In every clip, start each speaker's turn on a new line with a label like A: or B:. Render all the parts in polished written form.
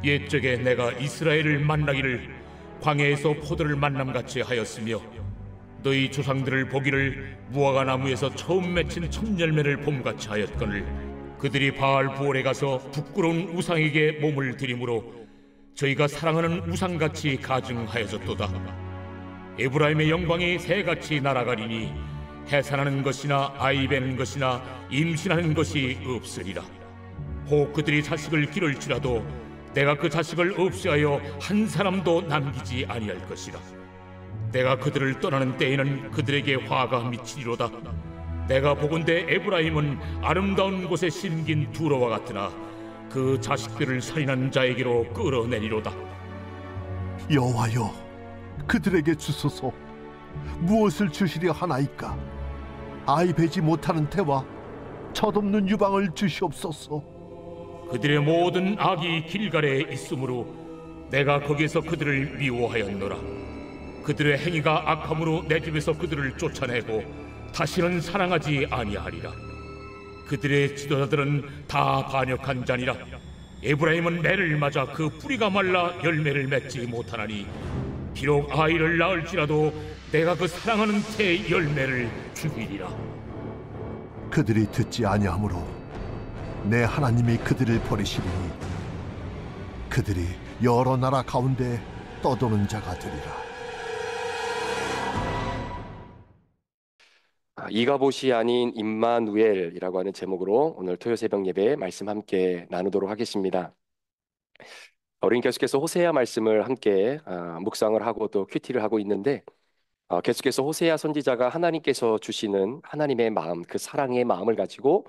A: 옛적에 내가 이스라엘을 만나기를 광야에서 포도를 만남같이 하였으며 너희 조상들을 보기를 무화과 나무에서 처음 맺힌 첫 열매를 봄같이 하였거늘 그들이 바알 부올에 가서 부끄러운 우상에게 몸을 들이므로 저희가 사랑하는 우상같이 가증하여졌도다. 에브라임의 영광이 새같이 날아가리니 해산하는 것이나 아이 베는 것이나 임신하는 것이 없으리라. 혹 그들이 자식을 기를지라도 내가 그 자식을 없애하여 한 사람도 남기지 아니할 것이라. 내가 그들을 떠나는 때에는 그들에게 화가 미치리로다. 내가 보건대 에브라임은 아름다운 곳에 심긴 두로와 같으나 그 자식들을 살인한 자에게로 끌어내리로다.
B: 여호와여, 그들에게 주소서. 무엇을 주시려 하나이까? 아이 베지 못하는 태와 젖없는 유방을 주시옵소서.
A: 그들의 모든 악이 길갈에 있으므로 내가 거기에서 그들을 미워하였노라. 그들의 행위가 악함으로 내 집에서 그들을 쫓아내고 다시는 사랑하지 아니하리라. 그들의 지도자들은 다 반역한 자니라. 에브라임은 매를 맞아 그 뿌리가 말라 열매를 맺지 못하나니 비록 아이를 낳을지라도 내가 그 사랑하는 태의 열매를 죽이리라.
B: 그들이 듣지 아니하므로 내 하나님이 그들을 버리시리니 그들이 여러 나라 가운데 떠도는 자가 되리라.
C: 이가봇이 아닌 임마누엘이라고 하는 제목으로 오늘 토요 새벽 예배 말씀 함께 나누도록 하겠습니다. 우리는 계속해서 호세아 말씀을 함께 묵상을 하고 또 큐티를 하고 있는데 계속해서 호세아 선지자가 하나님께서 주시는 하나님의 마음, 그 사랑의 마음을 가지고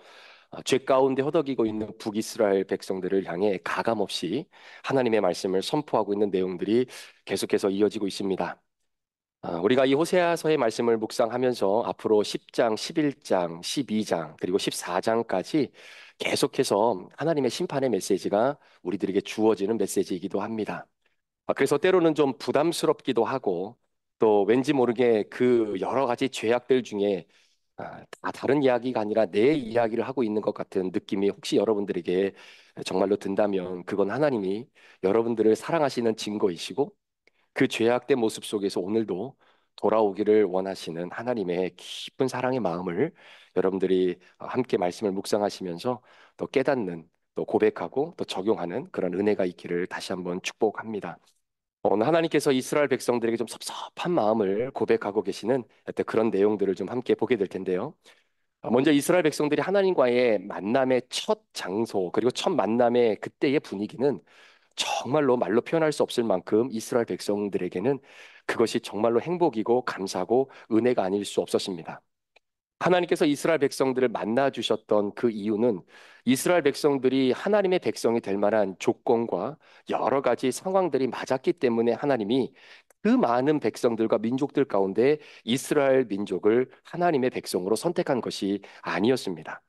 C: 죄 가운데 허덕이고 있는 북이스라엘 백성들을 향해 가감없이 하나님의 말씀을 선포하고 있는 내용들이 계속해서 이어지고 있습니다. 우리가 이 호세아서의 말씀을 묵상하면서 앞으로 10장, 11장, 12장 그리고 14장까지 계속해서 하나님의 심판의 메시지가 우리들에게 주어지는 메시지이기도 합니다. 그래서 때로는 좀 부담스럽기도 하고 또 왠지 모르게 그 여러 가지 죄악들 중에 다 다른 이야기가 아니라 내 이야기를 하고 있는 것 같은 느낌이 혹시 여러분들에게 정말로 든다면 그건 하나님이 여러분들을 사랑하시는 증거이시고 그 죄악된 모습 속에서 오늘도 돌아오기를 원하시는 하나님의 깊은 사랑의 마음을 여러분들이 함께 말씀을 묵상하시면서 또 깨닫는, 또 고백하고 또 적용하는 그런 은혜가 있기를 다시 한번 축복합니다. 오늘 하나님께서 이스라엘 백성들에게 좀 섭섭한 마음을 고백하고 계시는 그런 내용들을 좀 함께 보게 될 텐데요. 먼저 이스라엘 백성들이 하나님과의 만남의 첫 장소 그리고 첫 만남의 그때의 분위기는 정말로 말로 표현할 수 없을 만큼 이스라엘 백성들에게는 그것이 정말로 행복이고 감사고 은혜가 아닐 수 없었습니다. 하나님께서 이스라엘 백성들을 만나 주셨던 그 이유는 이스라엘 백성들이 하나님의 백성이 될 만한 조건과 여러 가지 상황들이 맞았기 때문에 하나님이 그 많은 백성들과 민족들 가운데 이스라엘 민족을 하나님의 백성으로 선택한 것이 아니었습니다.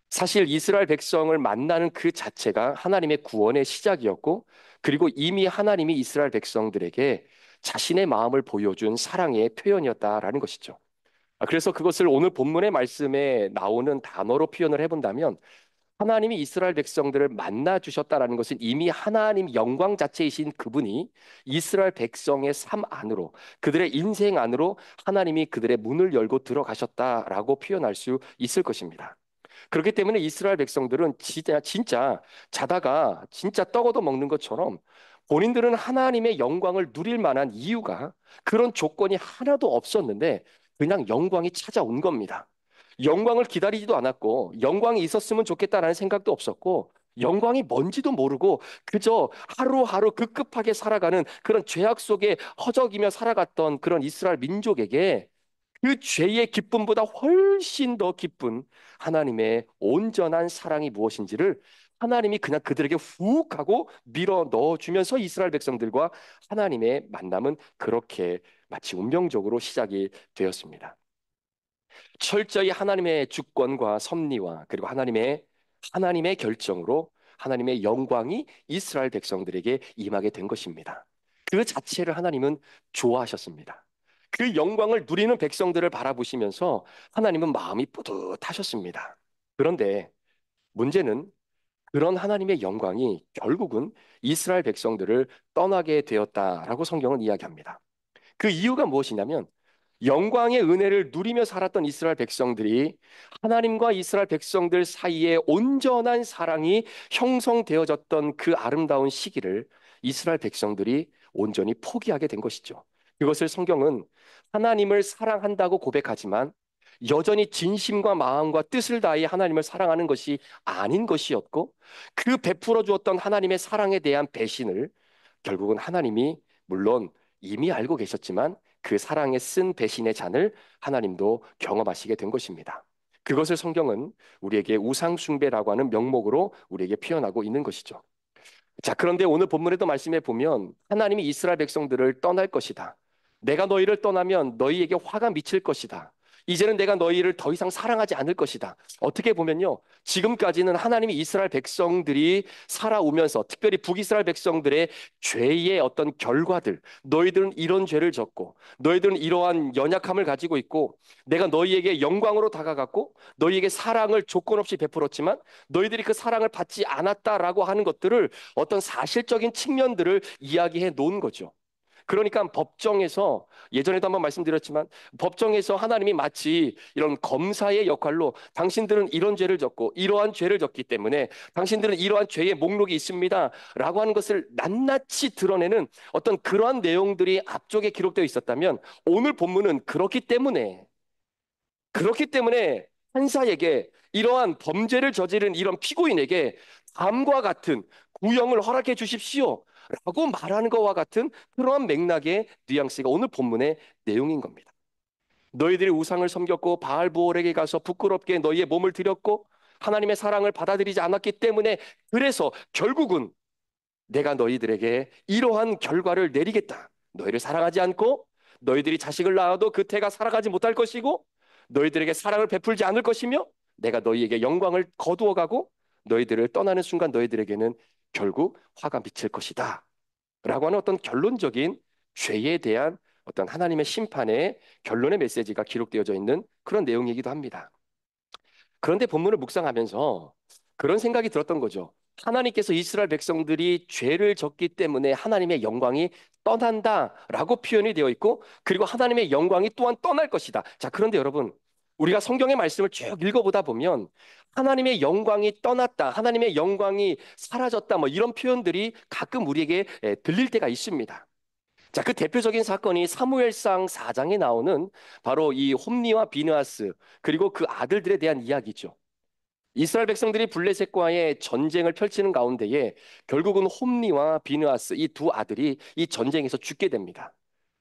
C: 사실 이스라엘 백성을 만나는 그 자체가 하나님의 구원의 시작이었고, 그리고 이미 하나님이 이스라엘 백성들에게 자신의 마음을 보여준 사랑의 표현이었다라는 것이죠. 그래서 그것을 오늘 본문의 말씀에 나오는 단어로 표현을 해본다면 하나님이 이스라엘 백성들을 만나 주셨다라는 것은 이미 하나님 영광 자체이신 그분이 이스라엘 백성의 삶 안으로, 그들의 인생 안으로 하나님이 그들의 문을 열고 들어가셨다라고 표현할 수 있을 것입니다. 그렇기 때문에 이스라엘 백성들은 진짜 자다가 진짜 떡 얻어 먹는 것처럼 본인들은 하나님의 영광을 누릴 만한 이유가, 그런 조건이 하나도 없었는데 그냥 영광이 찾아온 겁니다. 영광을 기다리지도 않았고 영광이 있었으면 좋겠다라는 생각도 없었고 영광이 뭔지도 모르고 그저 하루하루 급급하게 살아가는 그런 죄악 속에 허덕이며 살아갔던 그런 이스라엘 민족에게 그 죄의 기쁨보다 훨씬 더 기쁜 하나님의 온전한 사랑이 무엇인지를 하나님이 그냥 그들에게 훅 하고 밀어 넣어주면서 이스라엘 백성들과 하나님의 만남은 그렇게 마치 운명적으로 시작이 되었습니다. 철저히 하나님의 주권과 섭리와 그리고 하나님의 결정으로 하나님의 영광이 이스라엘 백성들에게 임하게 된 것입니다. 그 자체를 하나님은 좋아하셨습니다. 그 영광을 누리는 백성들을 바라보시면서 하나님은 마음이 뿌듯하셨습니다. 그런데 문제는 그런 하나님의 영광이 결국은 이스라엘 백성들을 떠나게 되었다라고 성경은 이야기합니다. 그 이유가 무엇이냐면 영광의 은혜를 누리며 살았던 이스라엘 백성들이 하나님과 이스라엘 백성들 사이에 온전한 사랑이 형성되어졌던 그 아름다운 시기를 이스라엘 백성들이 온전히 포기하게 된 것이죠. 그것을 성경은 하나님을 사랑한다고 고백하지만 여전히 진심과 마음과 뜻을 다해 하나님을 사랑하는 것이 아닌 것이었고, 그 베풀어 주었던 하나님의 사랑에 대한 배신을 결국은 하나님이 물론 이미 알고 계셨지만 그 사랑에 쓴 배신의 잔을 하나님도 경험하시게 된 것입니다. 그것을 성경은 우리에게 우상숭배라고 하는 명목으로 우리에게 표현하고 있는 것이죠. 자, 그런데 오늘 본문에도 말씀해 보면 하나님이 이스라엘 백성들을 떠날 것이다. 내가 너희를 떠나면 너희에게 화가 미칠 것이다. 이제는 내가 너희를 더 이상 사랑하지 않을 것이다. 어떻게 보면요, 지금까지는 하나님이 이스라엘 백성들이 살아오면서 특별히 북이스라엘 백성들의 죄의 어떤 결과들, 너희들은 이런 죄를 졌고 너희들은 이러한 연약함을 가지고 있고 내가 너희에게 영광으로 다가갔고 너희에게 사랑을 조건 없이 베풀었지만 너희들이 그 사랑을 받지 않았다라고 하는 것들을 어떤 사실적인 측면들을 이야기해 놓은 거죠. 그러니까 법정에서, 예전에도 한번 말씀드렸지만 법정에서 하나님이 마치 이런 검사의 역할로 당신들은 이런 죄를 졌고 이러한 죄를 졌기 때문에 당신들은 이러한 죄의 목록이 있습니다 라고 하는 것을 낱낱이 드러내는 어떤 그러한 내용들이 앞쪽에 기록되어 있었다면, 오늘 본문은 그렇기 때문에 판사에게 이러한 범죄를 저지른 이런 피고인에게 다음과 같은 구형을 허락해 주십시오 라고 말하는 것과 같은 그러한 맥락의 뉘앙스가 오늘 본문의 내용인 겁니다. 너희들이 우상을 섬겼고 바알보올에게 가서 부끄럽게 너희의 몸을 드렸고 하나님의 사랑을 받아들이지 않았기 때문에, 그래서 결국은 내가 너희들에게 이러한 결과를 내리겠다. 너희를 사랑하지 않고 너희들이 자식을 낳아도 그 태가 살아가지 못할 것이고 너희들에게 사랑을 베풀지 않을 것이며 내가 너희에게 영광을 거두어가고 너희들을 떠나는 순간 너희들에게는 결국 화가 미칠 것이다 라고 하는 어떤 결론적인 죄에 대한 어떤 하나님의 심판의 결론의 메시지가 기록되어져 있는 그런 내용이기도 합니다. 그런데 본문을 묵상하면서 그런 생각이 들었던 거죠. 하나님께서 이스라엘 백성들이 죄를 졌기 때문에 하나님의 영광이 떠난다라고 표현이 되어 있고, 그리고 하나님의 영광이 또한 떠날 것이다. 자, 그런데 여러분, 우리가 성경의 말씀을 쭉 읽어보다 보면 하나님의 영광이 떠났다, 하나님의 영광이 사라졌다, 뭐 이런 표현들이 가끔 우리에게 들릴 때가 있습니다. 자, 그 대표적인 사건이 사무엘상 4장에 나오는 바로 이 홈니와 비느하스 그리고 그 아들들에 대한 이야기죠. 이스라엘 백성들이 블레셋과의 전쟁을 펼치는 가운데에 결국은 홈니와 비느하스 이 두 아들이 이 전쟁에서 죽게 됩니다.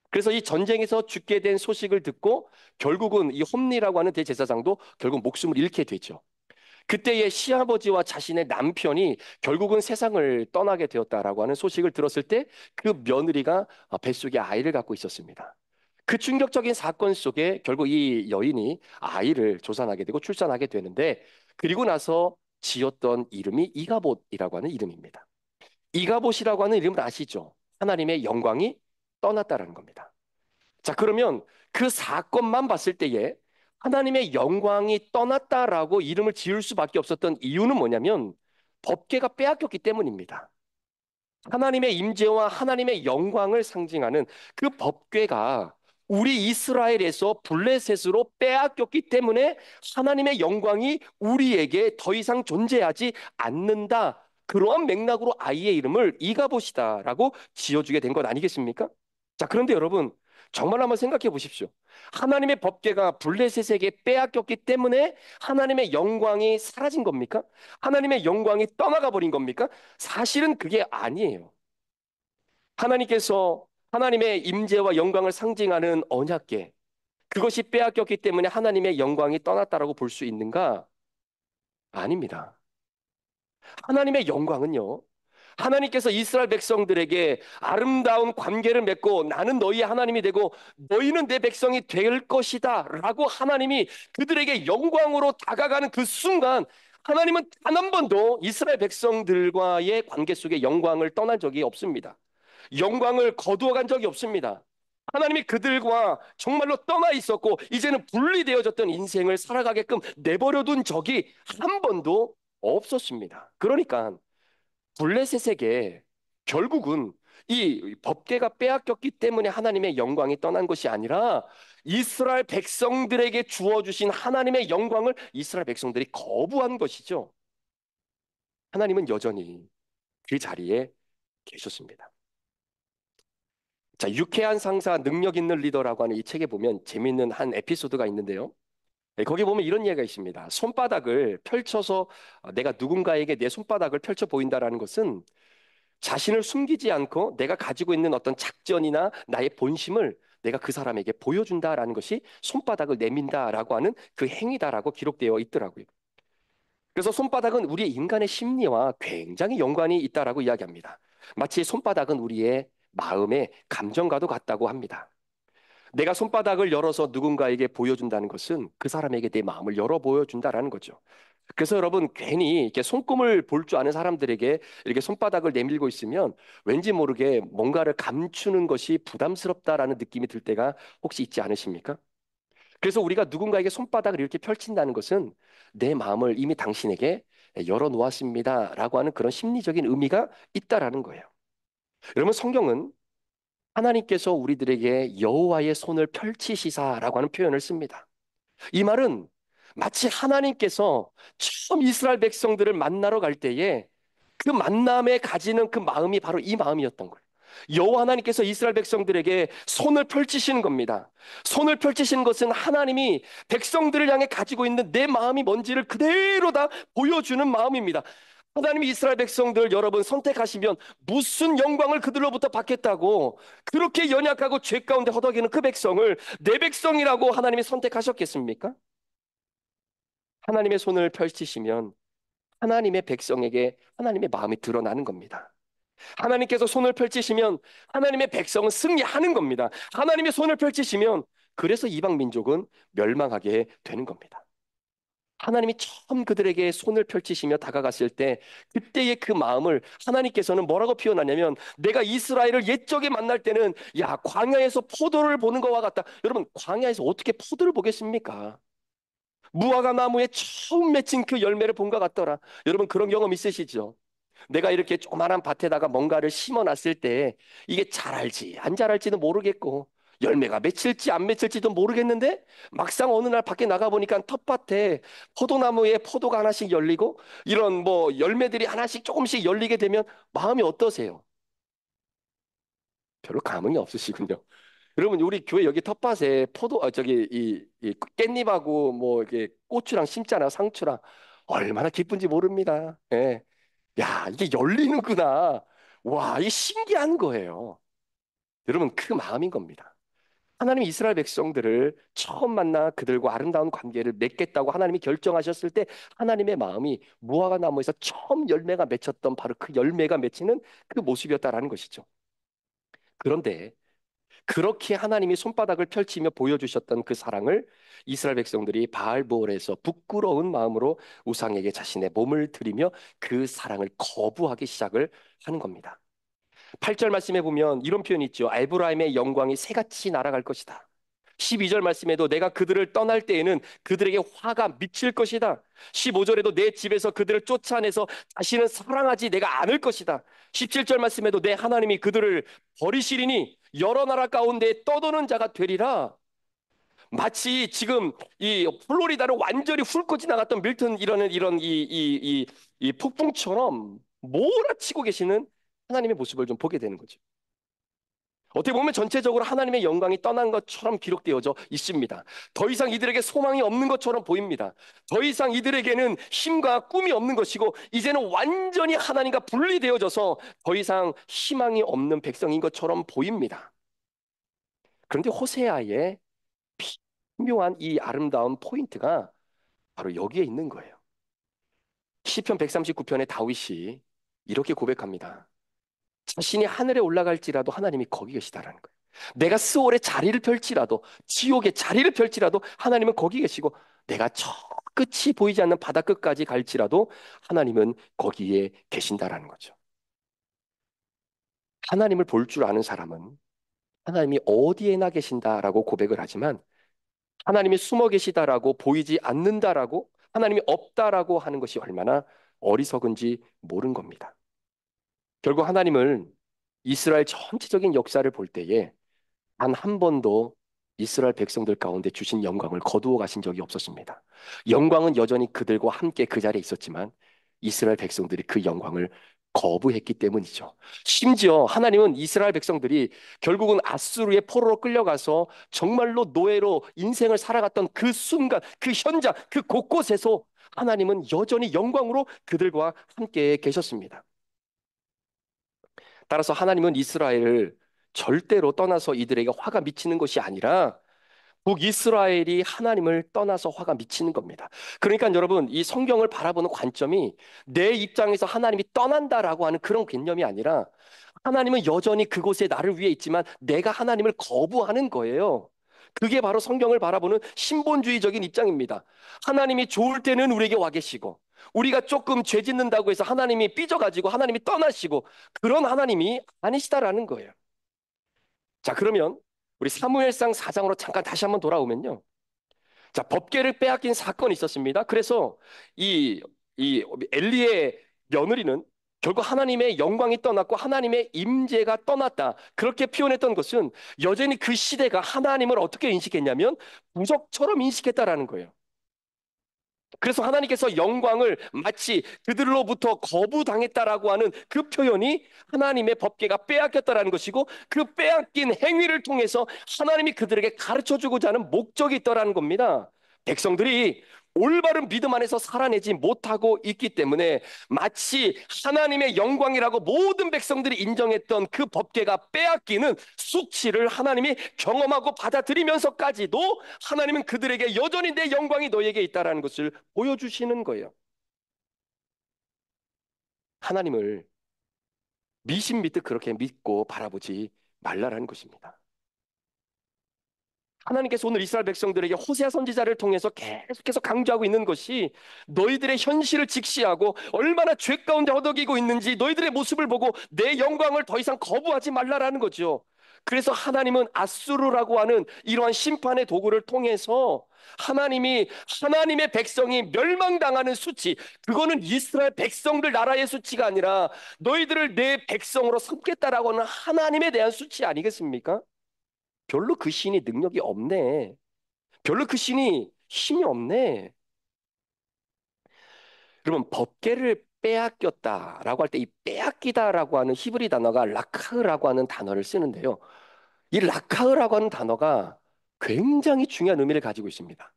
C: 그래서 이 전쟁에서 죽게 된 소식을 듣고 결국은 이 홈니라고 하는 대제사장도 결국 목숨을 잃게 되죠. 그때의 시아버지와 자신의 남편이 결국은 세상을 떠나게 되었다라고 하는 소식을 들었을 때 그 며느리가 뱃속에 아이를 갖고 있었습니다. 그 충격적인 사건 속에 결국 이 여인이 아이를 조산하게 되고 출산하게 되는데, 그리고 나서 지었던 이름이 이가봇이라고 하는 이름입니다. 이가봇이라고 하는 이름을 아시죠? 하나님의 영광이 떠났다라는 겁니다. 자, 그러면 그 사건만 봤을 때에 하나님의 영광이 떠났다라고 이름을 지을 수밖에 없었던 이유는 뭐냐면 법궤가 빼앗겼기 때문입니다. 하나님의 임재와 하나님의 영광을 상징하는 그 법궤가 우리 이스라엘에서 블레셋으로 빼앗겼기 때문에 하나님의 영광이 우리에게 더 이상 존재하지 않는다. 그러한 맥락으로 아이의 이름을 이가봇이다라고 지어주게 된 것 아니겠습니까? 자, 그런데 여러분, 정말 한번 생각해 보십시오. 하나님의 법궤가 블레셋에게 빼앗겼기 때문에 하나님의 영광이 사라진 겁니까? 하나님의 영광이 떠나가 버린 겁니까? 사실은 그게 아니에요. 하나님께서 하나님의 임재와 영광을 상징하는 언약궤, 그것이 빼앗겼기 때문에 하나님의 영광이 떠났다라고 볼 수 있는가? 아닙니다. 하나님의 영광은요, 하나님께서 이스라엘 백성들에게 아름다운 관계를 맺고 나는 너희의 하나님이 되고 너희는 내 백성이 될 것이다 라고 하나님이 그들에게 영광으로 다가가는 그 순간, 하나님은 단 한 번도 이스라엘 백성들과의 관계 속에 영광을 떠난 적이 없습니다. 영광을 거두어 간 적이 없습니다. 하나님이 그들과 정말로 떠나 있었고 이제는 분리되어졌던 인생을 살아가게끔 내버려둔 적이 한 번도 없었습니다. 그러니까 블레셋에게 결국은 이 법궤가 빼앗겼기 때문에 하나님의 영광이 떠난 것이 아니라 이스라엘 백성들에게 주어주신 하나님의 영광을 이스라엘 백성들이 거부한 것이죠. 하나님은 여전히 그 자리에 계셨습니다. 자, 유쾌한 상사, 능력 있는 리더라고 하는 이 책에 보면 재미있는 한 에피소드가 있는데요. 네, 거기 보면 이런 이야기가 있습니다. 손바닥을 펼쳐서 내가 누군가에게 내 손바닥을 펼쳐 보인다라는 것은 자신을 숨기지 않고 내가 가지고 있는 어떤 작전이나 나의 본심을 내가 그 사람에게 보여준다라는 것이 손바닥을 내민다라고 하는 그 행위다라고 기록되어 있더라고요. 그래서 손바닥은 우리 인간의 심리와 굉장히 연관이 있다라고 이야기합니다. 마치 손바닥은 우리의 마음의 감정과도 같다고 합니다. 내가 손바닥을 열어서 누군가에게 보여준다는 것은 그 사람에게 내 마음을 열어 보여준다라는 거죠. 그래서 여러분 괜히 이렇게 손금을 볼 줄 아는 사람들에게 이렇게 손바닥을 내밀고 있으면 왠지 모르게 뭔가를 감추는 것이 부담스럽다라는 느낌이 들 때가 혹시 있지 않으십니까? 그래서 우리가 누군가에게 손바닥을 이렇게 펼친다는 것은 내 마음을 이미 당신에게 열어놓았습니다라고 하는 그런 심리적인 의미가 있다라는 거예요. 여러분 성경은 하나님께서 우리들에게 여호와의 손을 펼치시사라고 하는 표현을 씁니다. 이 말은 마치 하나님께서 처음 이스라엘 백성들을 만나러 갈 때에 그 만남에 가지는 그 마음이 바로 이 마음이었던 거예요. 여호와 하나님께서 이스라엘 백성들에게 손을 펼치시는 겁니다. 손을 펼치시는 것은 하나님이 백성들을 향해 가지고 있는 내 마음이 뭔지를 그대로 다 보여주는 마음입니다. 하나님이 이스라엘 백성들 여러분 선택하시면 무슨 영광을 그들로부터 받겠다고 그렇게 연약하고 죄 가운데 허덕이는 그 백성을 내 백성이라고 하나님이 선택하셨겠습니까? 하나님의 손을 펼치시면 하나님의 백성에게 하나님의 마음이 드러나는 겁니다. 하나님께서 손을 펼치시면 하나님의 백성은 승리하는 겁니다. 하나님의 손을 펼치시면 그래서 이방 민족은 멸망하게 되는 겁니다. 하나님이 처음 그들에게 손을 펼치시며 다가갔을 때 그때의 그 마음을 하나님께서는 뭐라고 표현하냐면 내가 이스라엘을 옛적에 만날 때는 야 광야에서 포도를 보는 것과 같다. 여러분 광야에서 어떻게 포도를 보겠습니까? 무화과 나무에 처음 맺힌 그 열매를 본 것 같더라. 여러분 그런 경험 있으시죠? 내가 이렇게 조그만한 밭에다가 뭔가를 심어놨을 때 이게 자랄지 안 자랄지도 모르겠고 열매가 맺힐지 안 맺힐지도 모르겠는데 막상 어느 날 밖에 나가보니까 텃밭에 포도나무에 포도가 하나씩 열리고 이런 뭐 열매들이 하나씩 조금씩 열리게 되면 마음이 어떠세요? 별로 감흥이 없으시군요. 여러분 우리 교회 여기 텃밭에 포도 저기 이 깻잎하고 뭐 이게 고추랑 심잖아 상추랑 얼마나 기쁜지 모릅니다. 예. 야 이게 열리는구나. 와 이게 신기한 거예요. 여러분 그 마음인 겁니다. 하나님이 이스라엘 백성들을 처음 만나 그들과 아름다운 관계를 맺겠다고 하나님이 결정하셨을 때 하나님의 마음이 무화과 나무에서 처음 열매가 맺혔던 바로 그 열매가 맺히는 그 모습이었다라는 것이죠. 그런데 그렇게 하나님이 손바닥을 펼치며 보여주셨던 그 사랑을 이스라엘 백성들이 바알보올에서 부끄러운 마음으로 우상에게 자신의 몸을 드리며 그 사랑을 거부하기 시작을 하는 겁니다. 8절 말씀에 보면 이런 표현이 있죠. 에브라임의 영광이 새같이 날아갈 것이다. 12절 말씀에도 내가 그들을 떠날 때에는 그들에게 화가 미칠 것이다. 15절에도 내 집에서 그들을 쫓아내서 다시는 사랑하지 내가 않을 것이다. 17절 말씀에도 내 하나님이 그들을 버리시리니 여러 나라 가운데 떠도는 자가 되리라. 마치 지금 이 플로리다를 완전히 훑고 지나갔던 밀턴 이런 이 폭풍처럼 몰아치고 계시는 하나님의 모습을 좀 보게 되는 거죠. 어떻게 보면 전체적으로 하나님의 영광이 떠난 것처럼 기록되어져 있습니다. 더 이상 이들에게 소망이 없는 것처럼 보입니다. 더 이상 이들에게는 힘과 꿈이 없는 것이고 이제는 완전히 하나님과 분리되어져서 더 이상 희망이 없는 백성인 것처럼 보입니다. 그런데 호세아의 미묘한 이 아름다운 포인트가 바로 여기에 있는 거예요. 시편 139편의 다윗이 이렇게 고백합니다. 자신이 하늘에 올라갈지라도 하나님이 거기 계시다라는 거예요. 내가 스올의 자리를 펼치라도 지옥의 자리를 펼치라도 하나님은 거기 계시고 내가 저 끝이 보이지 않는 바다 끝까지 갈지라도 하나님은 거기에 계신다라는 거죠. 하나님을 볼 줄 아는 사람은 하나님이 어디에나 계신다라고 고백을 하지만 하나님이 숨어 계시다라고 보이지 않는다라고 하나님이 없다라고 하는 것이 얼마나 어리석은지 모른 겁니다. 결국 하나님은 이스라엘 전체적인 역사를 볼 때에 단 한 번도 이스라엘 백성들 가운데 주신 영광을 거두어 가신 적이 없었습니다. 영광은 여전히 그들과 함께 그 자리에 있었지만 이스라엘 백성들이 그 영광을 거부했기 때문이죠. 심지어 하나님은 이스라엘 백성들이 결국은 아수르의 포로로 끌려가서 정말로 노예로 인생을 살아갔던 그 순간, 그 현장, 그 곳곳에서 하나님은 여전히 영광으로 그들과 함께 계셨습니다. 따라서 하나님은 이스라엘을 절대로 떠나서 이들에게 화가 미치는 것이 아니라 북이스라엘이 하나님을 떠나서 화가 미치는 겁니다. 그러니까 여러분, 이 성경을 바라보는 관점이 내 입장에서 하나님이 떠난다라고 하는 그런 개념이 아니라 하나님은 여전히 그곳에 나를 위해 있지만 내가 하나님을 거부하는 거예요. 그게 바로 성경을 바라보는 신본주의적인 입장입니다. 하나님이 좋을 때는 우리에게 와 계시고 우리가 조금 죄 짓는다고 해서 하나님이 삐져가지고 하나님이 떠나시고 그런 하나님이 아니시다라는 거예요. 자, 그러면 우리 사무엘상 4장으로 잠깐 다시 한번 돌아오면요. 자, 법궤를 빼앗긴 사건이 있었습니다. 그래서 이, 이 엘리의 며느리는 결국 하나님의 영광이 떠났고 하나님의 임재가 떠났다. 그렇게 표현했던 것은 여전히 그 시대가 하나님을 어떻게 인식했냐면 부적처럼 인식했다라는 거예요. 그래서 하나님께서 영광을 마치 그들로부터 거부당했다라고 하는 그 표현이 하나님의 법궤가 빼앗겼다라는 것이고 그 빼앗긴 행위를 통해서 하나님이 그들에게 가르쳐 주고자 하는 목적이 있다라는 겁니다. 백성들이 올바른 믿음 안에서 살아내지 못하고 있기 때문에 마치 하나님의 영광이라고 모든 백성들이 인정했던 그 법궤가 빼앗기는 수치를 하나님이 경험하고 받아들이면서까지도 하나님은 그들에게 여전히 내 영광이 너에게 있다라는 것을 보여주시는 거예요. 하나님을 미신 믿듯 그렇게 믿고 바라보지 말라라는 것입니다. 하나님께서 오늘 이스라엘 백성들에게 호세아 선지자를 통해서 계속해서 강조하고 있는 것이 너희들의 현실을 직시하고 얼마나 죄 가운데 허덕이고 있는지 너희들의 모습을 보고 내 영광을 더 이상 거부하지 말라라는 거죠. 그래서 하나님은 아수르라고 하는 이러한 심판의 도구를 통해서 하나님이 하나님의 백성이 멸망당하는 수치, 그거는 이스라엘 백성들 나라의 수치가 아니라 너희들을 내 백성으로 삼겠다라고 하는 하나님에 대한 수치 아니겠습니까? 별로 그 신이 능력이 없네. 별로 그 신이 힘이 없네. 그러면 법궤를 빼앗겼다라고 할 때 이 빼앗기다라고 하는 히브리 단어가 라카흐라고 하는 단어를 쓰는데요. 이 라카흐라고 하는 단어가 굉장히 중요한 의미를 가지고 있습니다.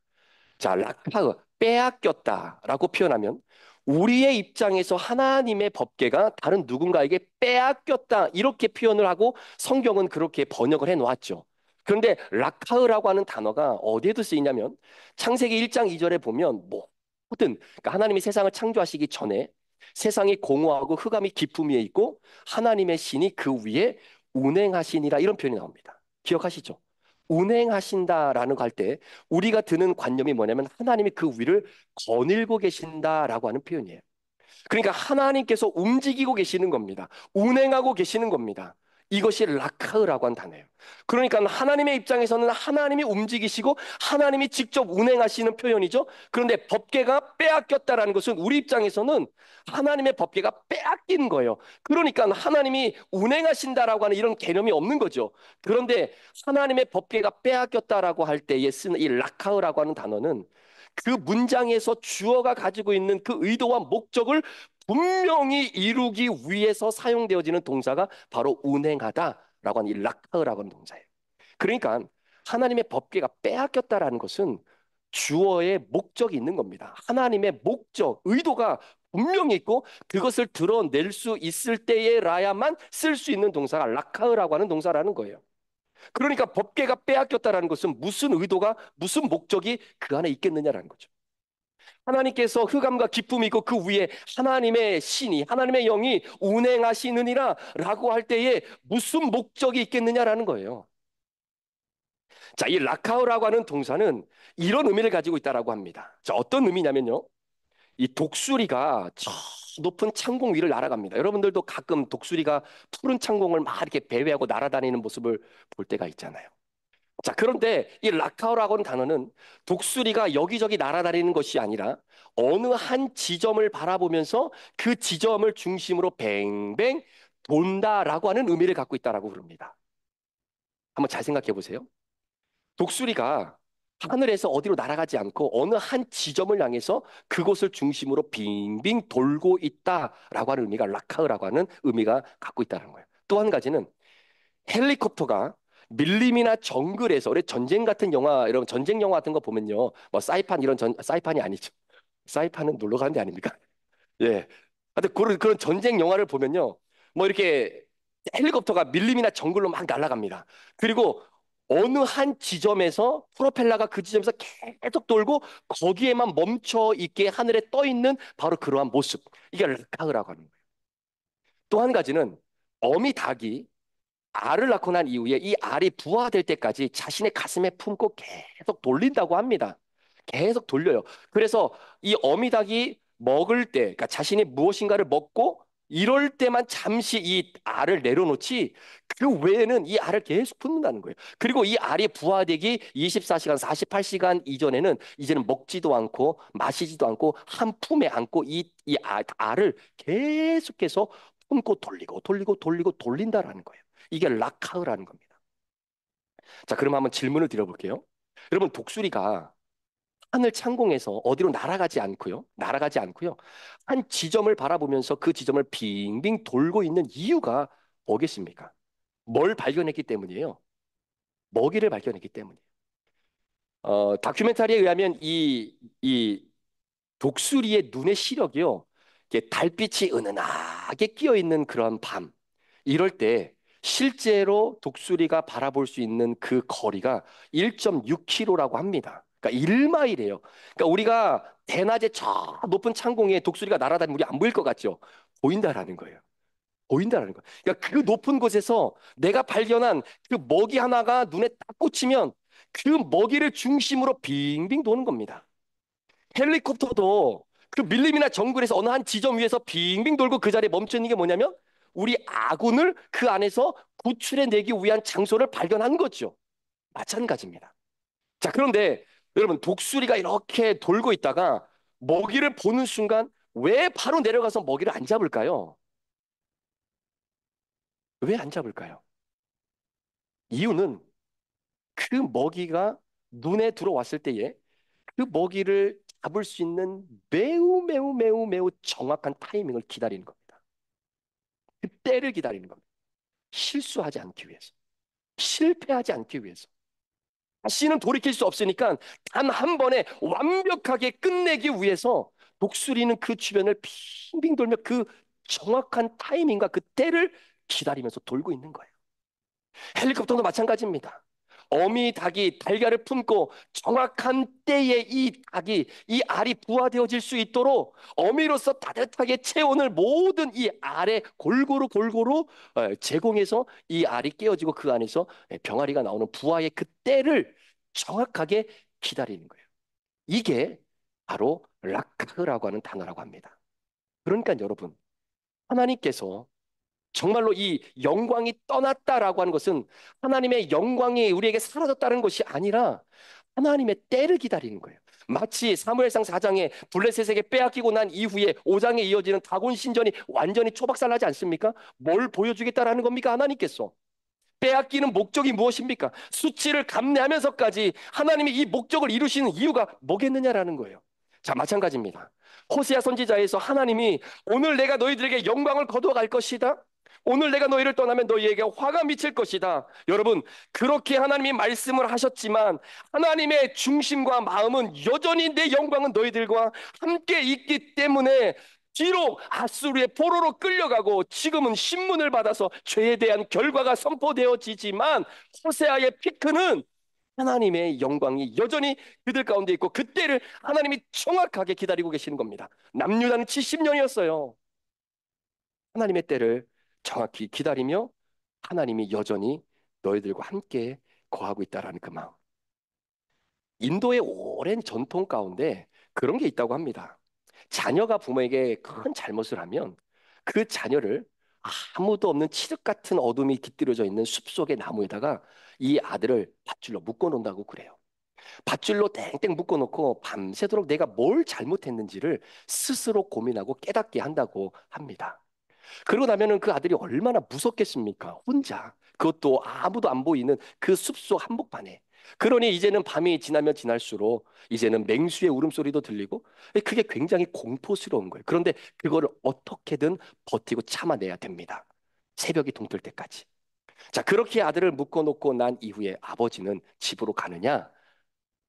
C: 자, 라카흐, 빼앗겼다라고 표현하면 우리의 입장에서 하나님의 법궤가 다른 누군가에게 빼앗겼다 이렇게 표현을 하고 성경은 그렇게 번역을 해 놓았죠. 그런데 라카흐라고 하는 단어가 어디에도 쓰이냐면 창세기 1장 2절에 보면 모든 그러니까 하나님이 세상을 창조하시기 전에 세상이 공허하고 흑암이 깊음 위에 있고 하나님의 신이 그 위에 운행하시니라 이런 표현이 나옵니다. 기억하시죠? 운행하신다라는 거 할 때 우리가 드는 관념이 뭐냐면 하나님이 그 위를 거닐고 계신다라고 하는 표현이에요. 그러니까 하나님께서 움직이고 계시는 겁니다. 운행하고 계시는 겁니다. 이것이 라카흐라고 한 단어예요. 그러니까 하나님의 입장에서는 하나님이 움직이시고 하나님이 직접 운행하시는 표현이죠. 그런데 법궤가 빼앗겼다라는 것은 우리 입장에서는 하나님의 법궤가 빼앗긴 거예요. 그러니까 하나님이 운행하신다라고 하는 이런 개념이 없는 거죠. 그런데 하나님의 법궤가 빼앗겼다라고 할 때에 쓰는 이 라카흐라고 하는 단어는 그 문장에서 주어가 가지고 있는 그 의도와 목적을 분명히 이루기 위해서 사용되어지는 동사가 바로 운행하다라고 하는 이 락하으라고 하는 동사예요. 그러니까 하나님의 법궤가 빼앗겼다라는 것은 주어의 목적이 있는 겁니다. 하나님의 목적, 의도가 분명히 있고 그것을 드러낼 수 있을 때에라야만 쓸 수 있는 동사가 락하으라고 하는 동사라는 거예요. 그러니까 법궤가 빼앗겼다라는 것은 무슨 의도가 무슨 목적이 그 안에 있겠느냐라는 거죠. 하나님께서 흑암과 기쁨이 있고 그 위에 하나님의 신이 하나님의 영이 운행하시느니라 라고 할 때에 무슨 목적이 있겠느냐라는 거예요. 자, 이 라카오라고 하는 동사는 이런 의미를 가지고 있다라고 합니다. 자, 어떤 의미냐면요. 이 독수리가 저 높은 창공 위를 날아갑니다. 여러분들도 가끔 독수리가 푸른 창공을 막 이렇게 배회하고 날아다니는 모습을 볼 때가 있잖아요. 자, 그런데 이 라카오라고 하는 단어는 독수리가 여기저기 날아다니는 것이 아니라 어느 한 지점을 바라보면서 그 지점을 중심으로 뱅뱅 돈다라고 하는 의미를 갖고 있다라고 그럽니다. 한번 잘 생각해 보세요. 독수리가 하늘에서 어디로 날아가지 않고 어느 한 지점을 향해서 그곳을 중심으로 빙빙 돌고 있다라고 하는 의미가 라카흐라고 하는 의미가 갖고 있다는 거예요. 또 한 가지는 헬리콥터가 밀림이나 정글에서 우리 전쟁 같은 영화 이런 전쟁 영화 같은 거 보면요. 뭐 사이판 이런 사이판이 아니죠. 사이판은 놀러 가는 데 아닙니까? 예. 하여튼 그런 전쟁 영화를 보면요. 뭐 이렇게 헬리콥터가 밀림이나 정글로 막 날아갑니다. 그리고 어느 한 지점에서 프로펠러가 그 지점에서 계속 돌고 거기에만 멈춰 있게 하늘에 떠 있는 바로 그러한 모습. 이게 르카흐라고 하는 거예요. 또 한 가지는 어미 닭이 알을 낳고 난 이후에 이 알이 부화될 때까지 자신의 가슴에 품고 계속 돌린다고 합니다. 계속 돌려요. 그래서 이 어미닭이 먹을 때, 그러니까 자신이 무엇인가를 먹고 이럴 때만 잠시 이 알을 내려놓지 그 외에는 이 알을 계속 품는다는 거예요. 그리고 이 알이 부화되기 24시간, 48시간 이전에는 이제는 먹지도 않고 마시지도 않고 한 품에 안고 이 알을 계속해서 품고 돌리고 돌리고 돌리고 돌린다라는 거예요. 이게 락하으라는 겁니다. 자, 그럼 한번 질문을 드려볼게요. 여러분, 독수리가 하늘 창공에서 어디로 날아가지 않고요. 날아가지 않고요. 한 지점을 바라보면서 그 지점을 빙빙 돌고 있는 이유가 뭐겠습니까? 뭘 발견했기 때문이에요? 먹이를 발견했기 때문이에요. 다큐멘터리에 의하면 이 독수리의 눈의 시력이요. 이게 달빛이 은은하게 끼어 있는 그런 밤. 이럴 때 실제로 독수리가 바라볼 수 있는 그 거리가 1.6km라고 합니다. 그러니까 1마일이에요. 그러니까 우리가 대낮에 저 높은 창공에 독수리가 날아다니면 우리 안 보일 것 같죠? 보인다라는 거예요. 보인다라는 거예요. 그러니까 그 높은 곳에서 내가 발견한 그 먹이 하나가 눈에 딱 꽂히면 그 먹이를 중심으로 빙빙 도는 겁니다. 헬리콥터도 그 밀림이나 정글에서 어느 한 지점 위에서 빙빙 돌고 그 자리에 멈춰 있는 게 뭐냐면 우리 아군을 그 안에서 구출해 내기 위한 장소를 발견한 거죠. 마찬가지입니다. 자, 그런데 여러분 독수리가 이렇게 돌고 있다가 먹이를 보는 순간 왜 바로 내려가서 먹이를 안 잡을까요? 왜 안 잡을까요? 이유는 그 먹이가 눈에 들어왔을 때에 그 먹이를 잡을 수 있는 매우 매우 매우 매우 정확한 타이밍을 기다리는 겁니다. 그 때를 기다리는 겁니다. 실수하지 않기 위해서. 실패하지 않기 위해서. 다시는 돌이킬 수 없으니까 단 한 번에 완벽하게 끝내기 위해서 독수리는 그 주변을 빙빙 돌며 그 정확한 타이밍과 그 때를 기다리면서 돌고 있는 거예요. 헬리콥터도 마찬가지입니다. 어미 닭이 달걀을 품고 정확한 때에 이 알이 부화되어질 수 있도록 어미로서 따뜻하게 체온을 모든 이 알에 골고루 제공해서 이 알이 깨어지고 그 안에서 병아리가 나오는 부화의 그 때를 정확하게 기다리는 거예요. 이게 바로 락카흐라고 하는 단어라고 합니다. 그러니까 여러분, 하나님께서 정말로 이 영광이 떠났다라고 하는 것은 하나님의 영광이 우리에게 사라졌다는 것이 아니라 하나님의 때를 기다리는 거예요. 마치 사무엘상 4장에 블레셋에게 빼앗기고 난 이후에 5장에 이어지는 다곤 신전이 완전히 초박살나지 않습니까? 뭘 보여주겠다라는 겁니까? 하나님께서. 빼앗기는 목적이 무엇입니까? 수치를 감내하면서까지 하나님이 이 목적을 이루시는 이유가 뭐겠느냐라는 거예요. 자, 마찬가지입니다. 호세아 선지자에서 하나님이 오늘 내가 너희들에게 영광을 거두어갈 것이다. 오늘 내가 너희를 떠나면 너희에게 화가 미칠 것이다. 여러분, 그렇게 하나님이 말씀을 하셨지만 하나님의 중심과 마음은 여전히 내 영광은 너희들과 함께 있기 때문에 뒤로 아수르의 포로로 끌려가고 지금은 신문을 받아서 죄에 대한 결과가 선포되어지지만 호세아의 피크는 하나님의 영광이 여전히 그들 가운데 있고 그때를 하나님이 정확하게 기다리고 계시는 겁니다. 남유다는 70년이었어요. 하나님의 때를 정확히 기다리며 하나님이 여전히 너희들과 함께 거하고 있다라는 그 마음. 인도의 오랜 전통 가운데 그런 게 있다고 합니다. 자녀가 부모에게 큰 잘못을 하면 그 자녀를 아무도 없는 칠흑 같은 어둠이 깃들여져 있는 숲속의 나무에다가 이 아들을 밧줄로 묶어 놓는다고 그래요. 밧줄로 땡땡 묶어놓고 밤새도록 내가 뭘 잘못했는지를 스스로 고민하고 깨닫게 한다고 합니다. 그러고 나면은 그 아들이 얼마나 무섭겠습니까? 혼자. 그것도 아무도 안 보이는 그 숲속 한복판에. 그러니 이제는 밤이 지나면 지날수록 이제는 맹수의 울음소리도 들리고 그게 굉장히 공포스러운 거예요. 그런데 그거를 어떻게든 버티고 참아내야 됩니다. 새벽이 동틀 때까지. 자, 그렇게 아들을 묶어놓고 난 이후에 아버지는 집으로 가느냐?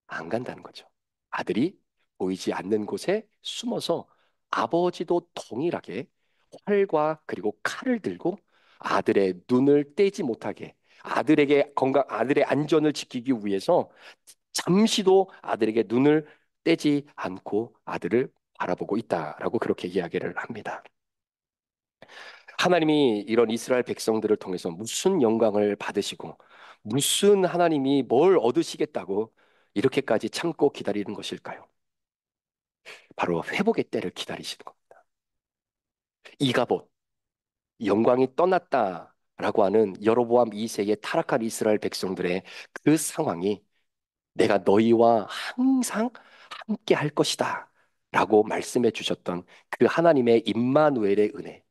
C: 안 간다는 거죠. 아들이 보이지 않는 곳에 숨어서 아버지도 동일하게 활과 그리고 칼을 들고 아들의 눈을 떼지 못하게 아들에게 아들의 안전을 지키기 위해서 잠시도 아들에게 눈을 떼지 않고 아들을 바라보고 있다라고 그렇게 이야기를 합니다. 하나님이 이런 이스라엘 백성들을 통해서 무슨 영광을 받으시고 무슨 하나님이 뭘 얻으시겠다고 이렇게까지 참고 기다리는 것일까요? 바로 회복의 때를 기다리시는 겁니다. 이가봇, 영광이 떠났다라고 하는 여로보암 2세의 타락한 이스라엘 백성들의 그 상황이 내가 너희와 항상 함께 할 것이다 라고 말씀해 주셨던 그 하나님의 임마누엘의 은혜.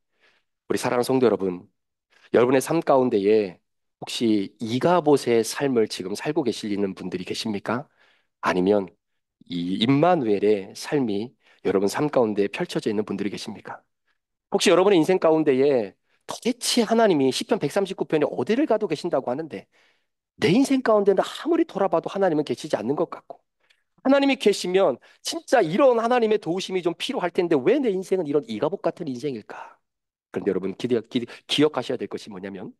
C: 우리 사랑하는 성도 여러분, 여러분의 삶 가운데에 혹시 이가봇의 삶을 지금 살고 계시는 분들이 계십니까? 아니면 이 임마누엘의 삶이 여러분 삶 가운데 펼쳐져 있는 분들이 계십니까? 혹시 여러분의 인생 가운데에 도대체 하나님이 시편 139편에 어디를 가도 계신다고 하는데 내 인생 가운데는 아무리 돌아봐도 하나님은 계시지 않는 것 같고 하나님이 계시면 진짜 이런 하나님의 도우심이 좀 필요할 텐데 왜 내 인생은 이런 이가봇 같은 인생일까? 그런데 여러분 기억하셔야 될 것이 뭐냐면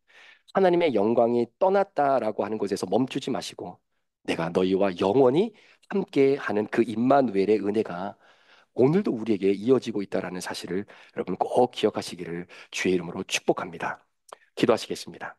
C: 하나님의 영광이 떠났다라고 하는 것에서 멈추지 마시고 내가 너희와 영원히 함께하는 그 임마누엘의 은혜가 오늘도 우리에게 이어지고 있다라는 사실을 여러분 꼭 기억하시기를 주의 이름으로 축복합니다. 기도하시겠습니다.